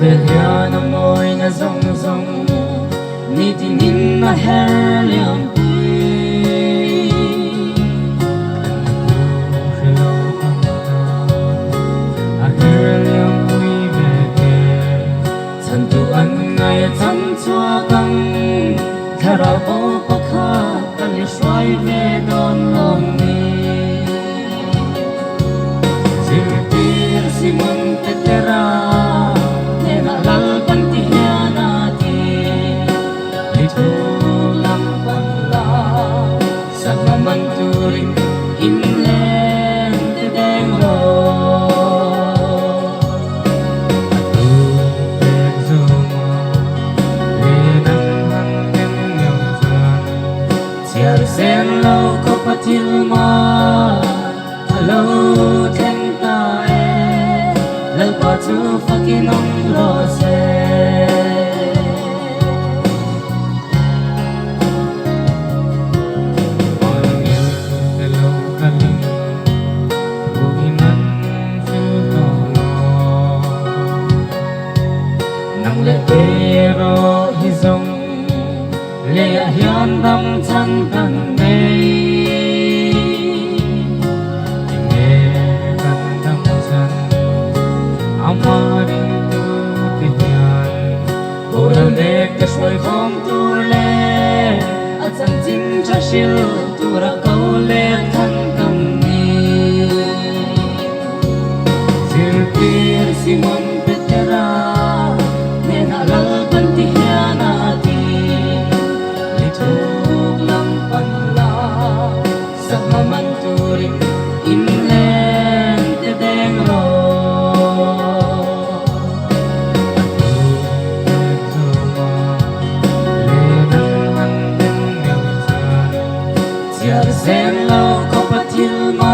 Velha na môi na rong rong ni ti nin na her liang pi hello a her liang pi ve ke chan tu an ngai chan chua kang thara bo pakha kan swai ve don long ni sirtir simon tetera manturing inlen te deng ro atu pek zoma le nang hang tem nyong chuan chiar sen lo ko patil ma hello theng ta e lo pa chu fucking on lo se le pero hizong le hian dam chan kan nei me kan dam chan amarin tu te hian ora le ke swai khom tu le a chan chin cha shil tu ra ko le than kam ni sir tir simon petera manturing inlen te deng ro atu pek zoma le nang hang tem nyong chuan chiar sen lo ko patil ma